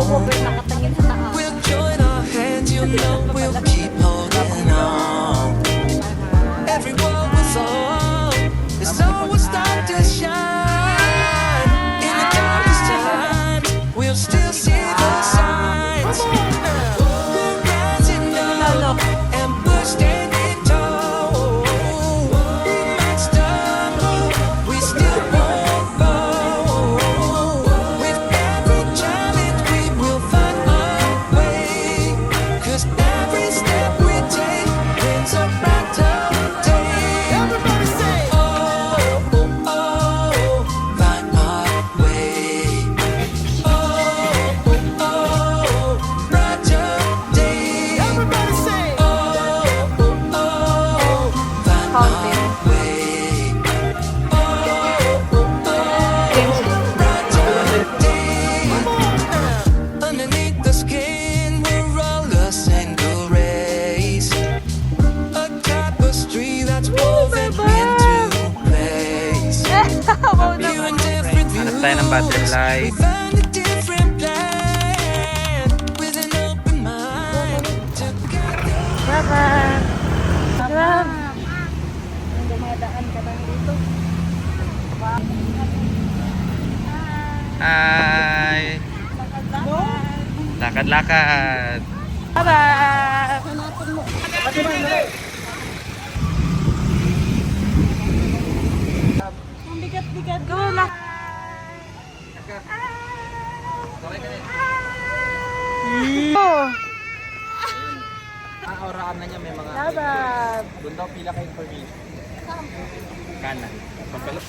over nakatingin sa taas. We'll join our hands, you know we'll keep holding on. Every world will fall, the sun will start to shine. In the darkest times, we'll still see the signs. We're rising up and we're standing tall. We might stumble, we still won't fall. With every challenge, we will find our way. 'Cause every step we take brings a brighter day. Everybody say, oh, oh, oh, find our way. Oh, oh, oh, brighter day. Everybody say, oh, oh, oh, find our way. Oh, oh, oh, brighter day. Underneath the skin, we're all a single race. A tapestry that's woven into place. Pure and different Hanap tayo ng butterfly. we find a different plan with an open mind together. Bye-bye. Ang dumadaan ka lang dito. Hi! Lakad-lakad. Bye-bye. Ang bigat-bigat. Go na. Aurakan na niya may mga... Bye-bye. Doon daw pila ka information. Kanan. Pagkalap.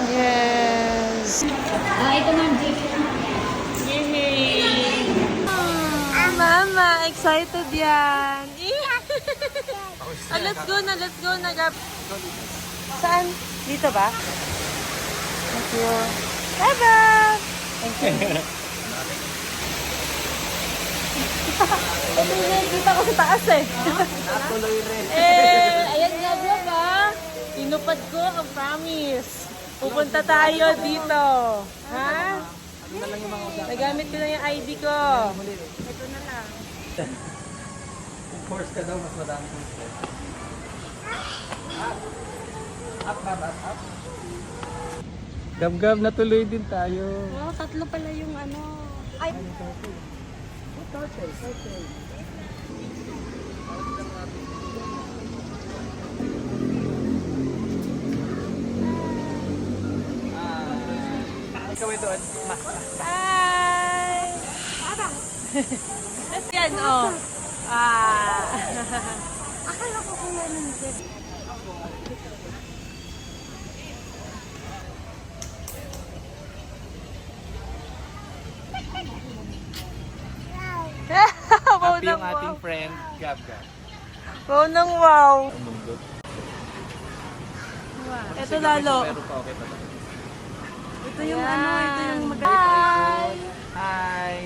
Yes. Ito na, Jake. Yay! Mama, excited yan. Let's go na, let's go na. Saan? Dito ba? Thank you. Bye-bye! Thank you. Kita ko sa taas eh. Natuloy rin. Ayan nga ba? Tinupad ko ang promise. Pupunta tayo dito. Ha? Nagamit ko na yung ID ko. Ito na lang. Course ka daw, mas madami kong step. Up, up. Gab-gab, natuloy din tayo. Wow, tatlo pala yung ano. Ay, Ikaw ito, hi! Yan, oh. Akala ko kung ano nito. happy yung ating friend, Gab-gab. Wow nang wow. Umundot. Ito lalo. Pero pa okay pa ba? Ito yung ano, ito yung magaling. Hi!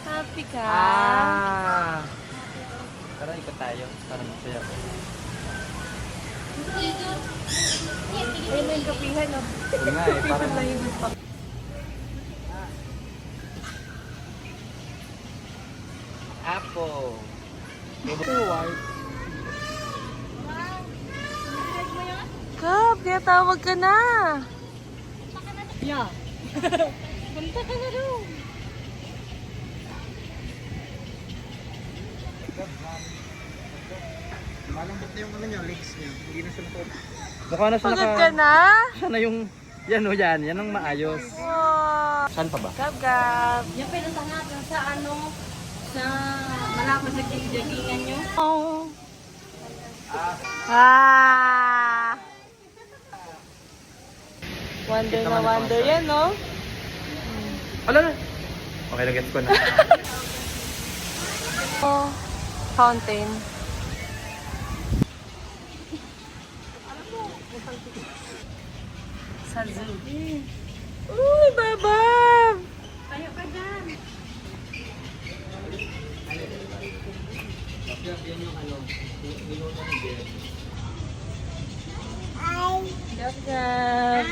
Happy ka? Tara, ikot tayo. Para masaya. Ayun na yung kapihan, no? Oo nga eh, parang... Apple. Kap, kaya tawag ka na. Yeah. Punta ka na doon. Malambot na yung ano niya, legs niya. Hindi na siya nakot. Mukha na siya Pagod ka na? Siya na yung... Yan o yan. Yan ang maayos. Wow. Saan pa ba? Kap, kap. Yung pinunta natin sa ano, sa malapit sa jagingan nyo. Oh. Ah. Wonder na wonder yan, no? Ala na! Okay, nag-gets ko na. Oh, fountain. Sa zoo. Uy, babab! Tayo ka dyan. Yan yung ano, niluto ni Jeff. Gab gab.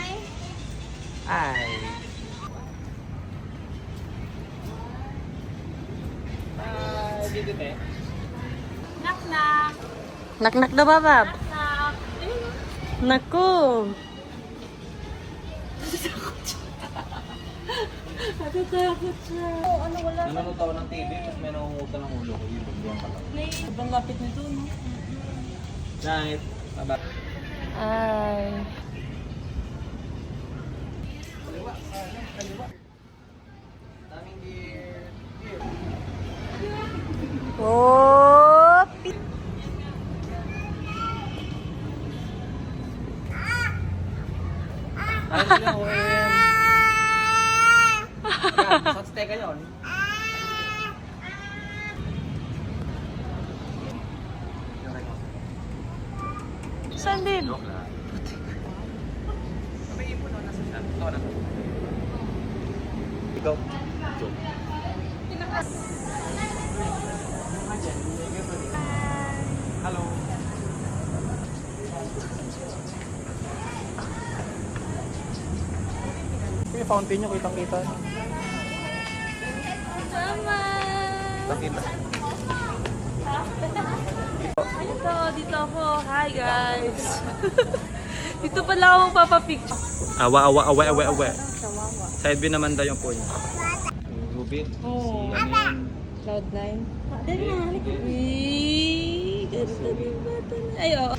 Ay. Dito te. Knock knock. Nak-nak na ba, Bab? Knock. Naku. Natatakot siya. Oh, ano wala? Nanonood ako ng TV, tapos may nangungutan ng ulo ko. Yun, yan pala. Sobrang lapit nito, no? Night. Bye-bye. Ay. Daming gear. Oh, Ano sila OM? Yan, shots teka yun. saan din? Joke lang. May ipon na nasa chat. Ito na. Ikaw. Joke. Hello. Yung fountain nyo, kitang-kita. Mama. Kitang-kita. Ito, dito ako. Hi, guys. Dito pala ako magpapapicture. Awa. Side view naman daw yung phone. Rubit. Oo. Si ano yun? Cloud9. Dali na, halika. Wee, ganda ng bata na. Ay, oo.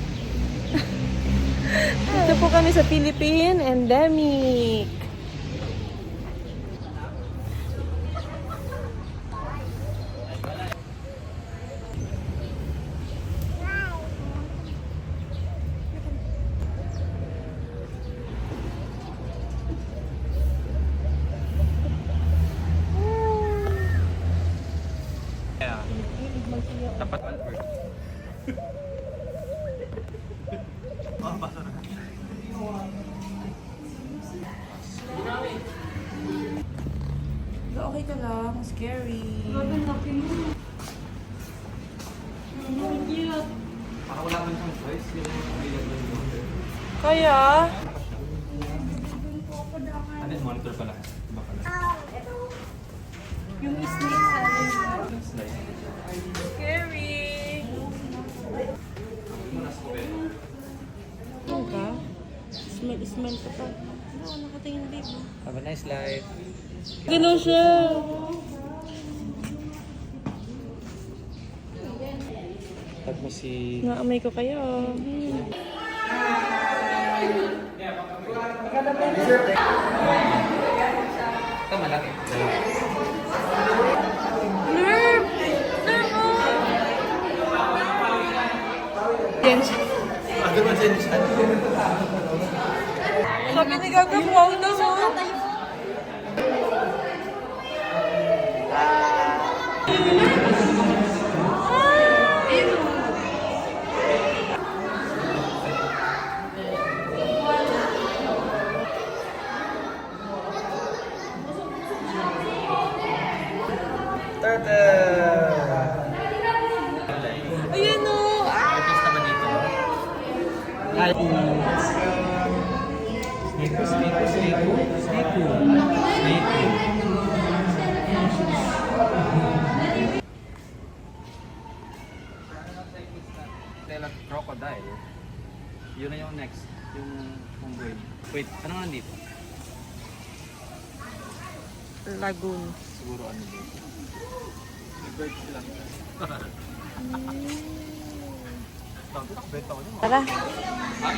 Dito po kami sa Philippine Endemic. Yeah. Tapat Albert. Okay ka lang. Scary. Parang wala man siyang choice. Yung available yung Kaya? ano yun? Monitor pala. Iba pala. Yung snake sa Slide. Scary. Ano ka? Smell ka pa. Ano, nakatingin babe. Have a nice life. Ganun siya. Tag mo si... Naamay ko kayo. Ito malaki. Nerf! Nerf! Yan siya. Ano ba dyan siya? Sabi ni Gaga, wow daw. Ayan o. Artist naman dito. Hi. Snake. Crocodile. Yun na yung next. Yung bird. Wait, ano nga nandito? Lagoon. Siguro ano dito. May birds lang. Tara.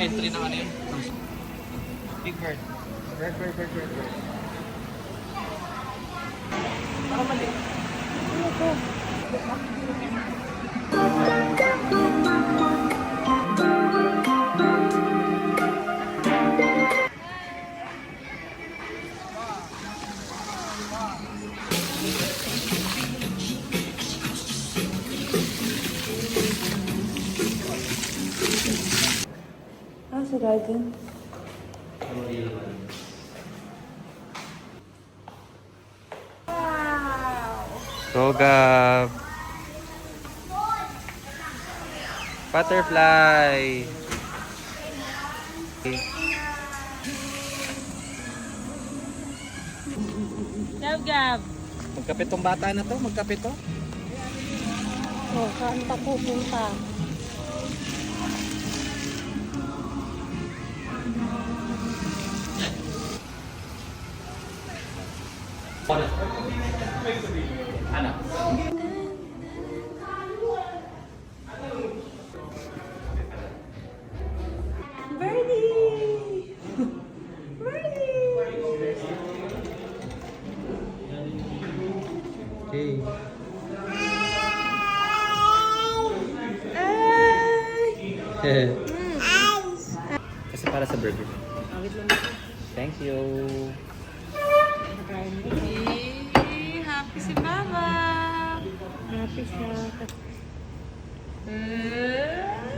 Entry ng ano yun? Big bird. Bird. Baka mali. Sa garden. So, Gab. Butterfly. Okay. Gab. Magkapit tong bata na to, magkapit to. Oh, saan pa pupunta? Ano? Birdie! Okay. Kasi para sa burger. Thank you. Happy si Mama! Happy siya. Eh.